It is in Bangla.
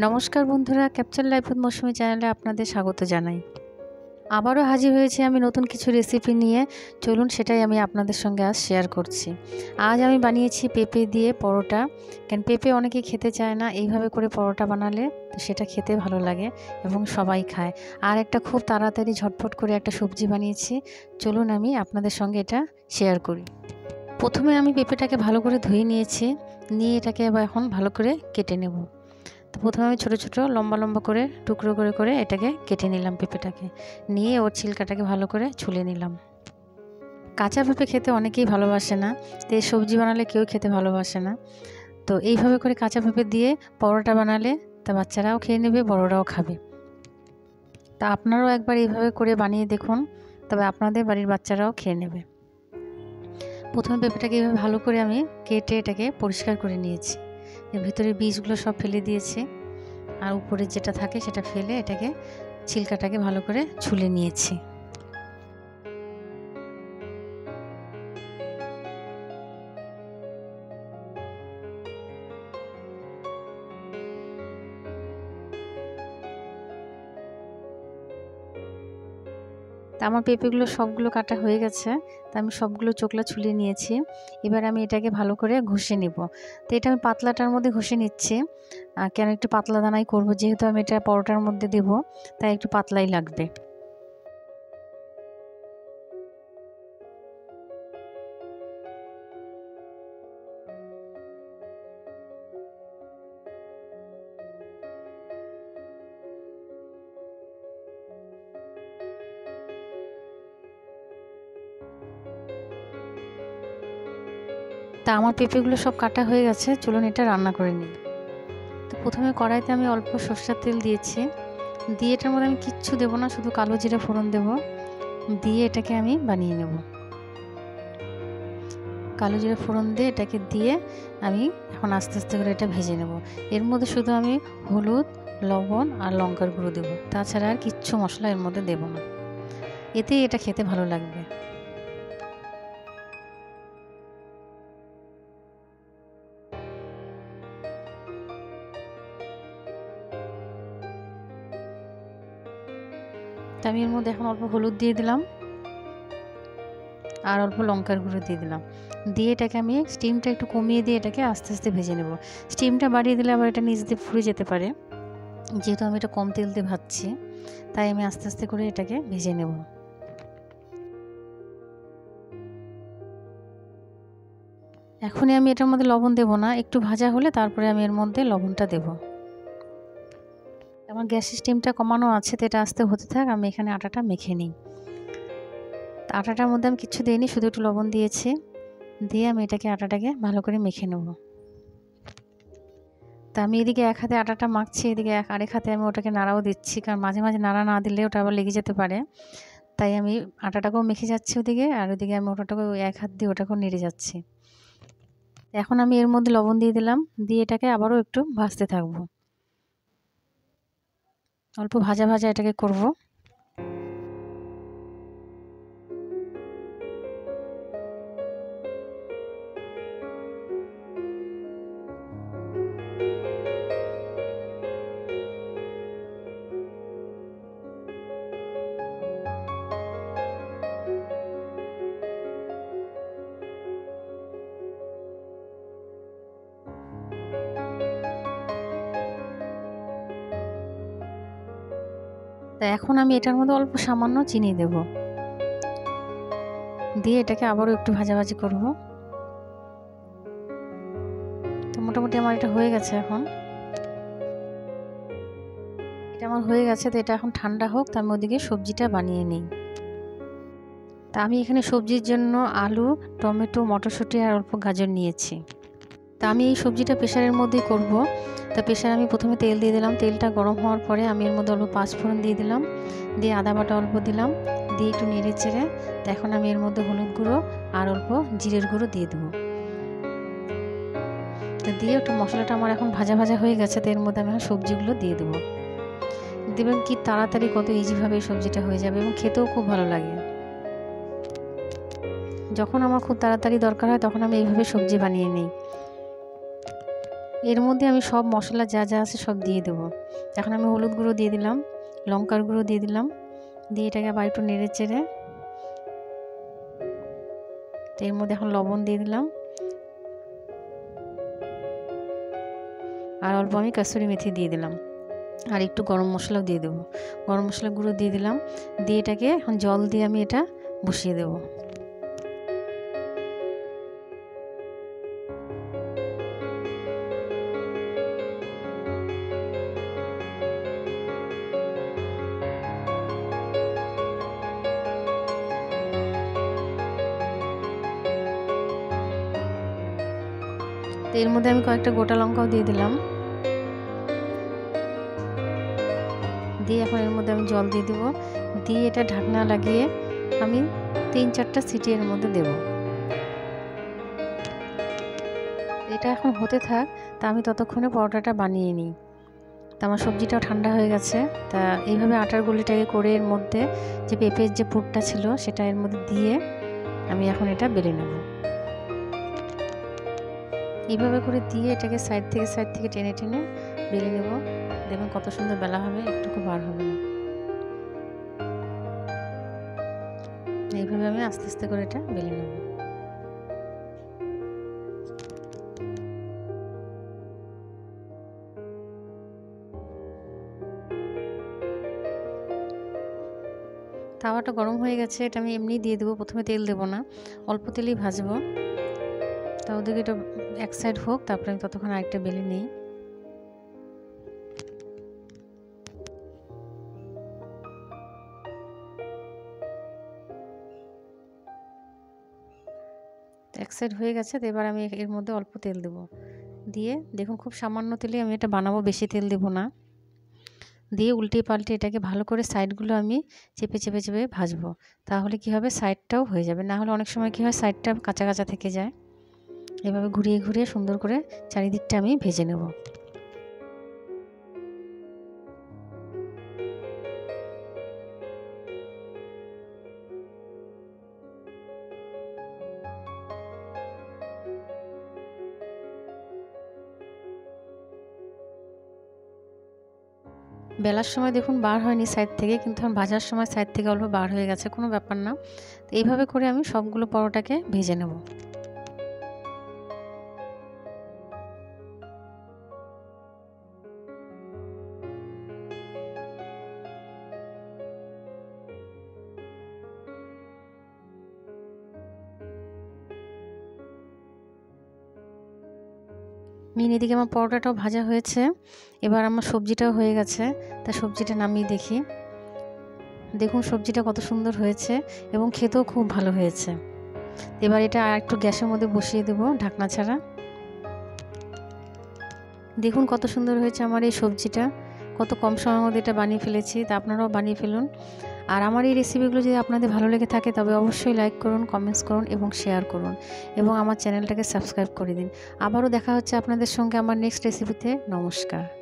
নমস্কার বন্ধুরা, ক্যাপচার লাইফ উইথ মৌসুমী চ্যানেলে আপনাদের স্বাগত জানাই। আবারও হাজির হয়েছি আমি নতুন কিছু রেসিপি নিয়ে। চলুন সেটাই আমি আপনাদের সঙ্গে আজ শেয়ার করছি। আজ আমি বানিয়েছি পেঁপে দিয়ে পরোটা। কারণ পেঁপে অনেকে খেতে চায় না, এইভাবে করে পরোটা বানালে তো সেটা খেতে ভালো লাগে এবং সবাই খায়। আর একটা খুব তাড়াতাড়ি ঝটফট করে একটা সবজি বানিয়েছি, চলুন আমি আপনাদের সঙ্গে এটা শেয়ার করি। প্রথমে আমি পেঁপেটাকে ভালো করে ধুয়ে নিয়েছি, নিয়ে এটাকে এখন ভালো করে কেটে নেব। তো প্রথমে আমি ছোটো ছোটো লম্বা লম্বা করে টুকরো করে করে এটাকে কেটে নিলাম। পেঁপেটাকে নিয়ে ওর ছিলকাটাকে ভালো করে ছুলে নিলাম। কাঁচা পেঁপে খেতে অনেকেই ভালোবাসে না, তো এই সবজি বানালে কেউ খেতে ভালোবাসে না। তো এইভাবে করে কাঁচা পেঁপে দিয়ে পরোটা বানালে তা বাচ্চারাও খেয়ে নেবে, বড়রাও খাবে। তা আপনারাও একবার এইভাবে করে বানিয়ে দেখুন, তবে আপনাদের বাড়ির বাচ্চারাও খেয়ে নেবে। প্রথমে পেঁপেটাকে এইভাবে ভালো করে আমি কেটে এটাকে পরিষ্কার করে নিয়েছি। এর ভিতরে বীজগুলো সব ফেলে দিয়েছি, আর উপরে যেটা থাকে সেটা ফেলে এটাকে ছিলকাটাকে ভালো করে ছুলে নিয়েছি। তা আমার পেঁপেগুলো সবগুলো কাটা হয়ে গেছে, তা আমি সবগুলো চোকলা ছুলে নিয়েছি। এবার আমি এটাকে ভালো করে ঘষে নেব। তো এটা আমি পাতলাটার মধ্যে ঘষে নিচ্ছি, কেন একটু পাতলা দানাই করব, যেহেতু আমি এটা পরোটার মধ্যে দেব, তাই একটু পাতলাই লাগবে। তা আমার পেঁপেগুলো সব কাটা হয়ে গেছে, চলুন এটা রান্না করে নিই। তো প্রথমে কড়াইতে আমি অল্প সরষের তেল দিয়েছি, দিয়ে এটার মধ্যে আমি কিচ্ছু দেবো না, শুধু কালো জিরে ফোড়ন দেব, দিয়ে এটাকে আমি বানিয়ে নেব। কালো জিরে ফোড়ন দিয়ে এটাকে দিয়ে আমি এখন আস্তে আস্তে করে এটা ভেজে নেব। এর মধ্যে শুধু আমি হলুদ, লবণ আর লঙ্কার গুঁড়ো দেবো, তাছাড়া আর কিচ্ছু মশলা এর মধ্যে দেবো না, এতেই এটা খেতে ভালো লাগবে। তা আমি এর মধ্যে এখন অল্প হলুদ দিয়ে দিলাম আর অল্প লঙ্কার গুঁড়ো দিয়ে দিলাম, দিয়ে এটাকে আমি স্টিমটা একটু কমিয়ে দিয়ে এটাকে আস্তে আস্তে ভেজে নেব। স্টিমটা বাড়িয়ে দিলে আবার এটা নিচ দিয়ে পুড়ে যেতে পারে, যেহেতু আমি এটা কম তেল দিয়ে ভাজছি, তাই আমি আস্তে আস্তে করে এটাকে ভেজে নেব। এখনই আমি এটার মধ্যে লবণ দেব না, একটু ভাজা হলে তারপরে আমি এর মধ্যে লবণটা দেব। আমার গ্যাসের স্টিমটা কমানো আছে, তো এটা আস্তে হতে থাক, আমি এখানে আটাটা মেখে নিই। আটাটার মধ্যে আমি কিছু দিইনি, শুধু একটু লবণ দিয়েছি, দিয়ে আমি এটাকে আটাটাকে ভালো করে মেখে নেব। তা আমি এদিকে এক হাতে আটাটা মাখছি, এদিকে আরেক হাতে আমি ওটাকে নাড়াও দিচ্ছি, কারণ মাঝে মাঝে নাড়া না দিলে ওটা আবার লেগে যেতে পারে। তাই আমি আটাটাকেও মেখে যাচ্ছি ওদিকে, আর ওদিকে আমি ওটাটাকে এক হাত দিয়ে ওটাকেও নেড়ে যাচ্ছি। এখন আমি এর মধ্যে লবণ দিয়ে দিলাম, দিয়ে এটাকে আবারও একটু ভাজতে থাকবো, অল্প ভাজা ভাজা এটাকে করব। তা এখন আমি এটার মধ্যে অল্প সামান্য চিনি দেব, দিয়ে এটাকে আবারও একটু ভাজাভাজি করব। তো মোটামুটি আমার এটা হয়ে গেছে। এখন এটা আমার হয়ে গেছে, তো এটা এখন ঠান্ডা হোক, তো আমি ওদিকে সবজিটা বানিয়ে নিই। তা আমি এখানে সবজির জন্য আলু, টমেটো, মটরশুঁটি আর অল্প গাজর নিয়েছি। তা আমি এই সবজিটা প্রেশারের মধ্যেই করব। তা প্রেশারে আমি প্রথমে তেল দিয়ে দিলাম, তেলটা গরম হওয়ার পরে আমি এর মধ্যে অল্প পাঁচফোড়ন দিয়ে দিলাম, দিয়ে আদা বাটা অল্প দিলাম, দিয়ে একটু নেড়ে চেড়ে এখন আমি এর মধ্যে হলুদ গুঁড়ো আর অল্প জিরের গুঁড়ো দিয়ে দেবো। তো দিয়ে একটু মশলাটা আমার এখন ভাজা ভাজা হয়ে গেছে, তো এর মধ্যে আমি এখন সবজিগুলো দিয়ে দেবো। দেবেন কি তাড়াতাড়ি, কত ইজিভাবে এই সবজিটা হয়ে যাবে এবং খেতেও খুব ভালো লাগে। যখন আমার খুব তাড়াতাড়ি দরকার হয় তখন আমি এইভাবে সবজি বানিয়ে নিই। এর মধ্যে আমি সব মশলা যা যা আছে সব দিয়ে দেবো। এখন আমি হলুদ গুঁড়ো দিয়ে দিলাম, লঙ্কার গুঁড়ো দিয়ে দিলাম, দিয়ে এটাকে আবার একটু নেড়ে চেড়ে এর মধ্যে এখন লবণ দিয়ে দিলাম, আর অল্প আমি কাসুরি মেথি দিয়ে দিলাম, আর একটু গরম মশলাও দিয়ে দেবো। গরম মশলা গুঁড়ো দিয়ে দিলাম, দিয়ে এটাকে এখন জল দিয়ে আমি এটা বসিয়ে দেবো। এর মধ্যে আমি কয়েকটা গোটা লঙ্কাও দিয়ে দিলাম, দিয়ে এখন এর মধ্যে আমি জল দিয়ে দেবো, দিয়ে এটা ঢাকনা লাগিয়ে আমি 3-4টা সিটি এর মধ্যে দেব। এটা এখন হতে থাক, তা আমি ততক্ষণে পরোটাটা বানিয়ে নিই। তা আমার সবজিটাও ঠান্ডা হয়ে গেছে। তা এইভাবে আটার গুলিটাকে করে এর মধ্যে যে পেঁপের যে পুরটা ছিল সেটা এর মধ্যে দিয়ে আমি এখন এটা বেলে নেব। এইভাবে করে দিয়ে এটাকে সাইড থেকে টেনে টেনে বেলে নেব। দেখুন কত সুন্দর বেলা হবে, একটুকু বার হবে না। এইভাবে আমি আস্তে আস্তে করে এটা বেলে নেব। তাওয়াটা গরম হয়ে গেছে, এটা আমি এমনি দিয়ে দেবো, প্রথমে তেল দেবো না, অল্প তেলেই ভাজবো। তা ওদিকে এটা এক সাইড হোক, তারপরে আমি ততক্ষণ আরেকটা বেলে নিই। এক সাইড হয়ে গেছে, তো এবার আমি এর মধ্যে অল্প তেল দেব, দিয়ে দেখুন খুব সামান্য তেলে আমি এটা বানাবো, বেশি তেল দেব না। দিয়ে উল্টিয়ে পাল্টে এটাকে ভালো করে সাইডগুলো আমি চেপে চেপে চেপে ভাজবো, তাহলে কি হবে সাইডটাও হয়ে যাবে, না হলে অনেক সময় কি হয় সাইডটা কাঁচা কাঁচা থেকে যায়। এভাবে ঘুরিয়ে ঘুরিয়ে সুন্দর করে চারিদিকটা আমি ভেজে নেব। বেলার সময় দেখুন বার হয়নি সাইড থেকে, কিন্তু এখন ভাজার সময় সাইড থেকে অল্প বার হয়ে গেছে, কোনো ব্যাপার না। তো এইভাবে করে আমি সবগুলো পরোটাকে ভেজে নেব। এদিকে আমার পরোটাটাও ভাজা হয়েছে, এবার আমার সবজিটাও হয়ে গেছে। তা সবজিটা নামিয়ে দেখি, দেখুন সবজিটা কত সুন্দর হয়েছে এবং খেতেও খুব ভালো হয়েছে। এবার এটা আর একটু গ্যাসের মধ্যে বসিয়ে দেব ঢাকনা ছাড়া। দেখুন কত সুন্দর হয়েছে আমার এই সবজিটা, কত কম সময়ের মধ্যে এটা বানিয়ে ফেলেছি। তা আপনারাও বানিয়ে ফেলুন। আর আমার এই রেসিপিগুলো যদি আপনাদের ভালো লেগে থাকে তবে অবশ্যই লাইক করুন, কমেন্টস করুন এবং শেয়ার করুন, এবং আমার চ্যানেলটাকে সাবস্ক্রাইব করে দিন। আবারও দেখা হচ্ছে আপনাদের সঙ্গে আমার নেক্সট রেসিপিতে। নমস্কার।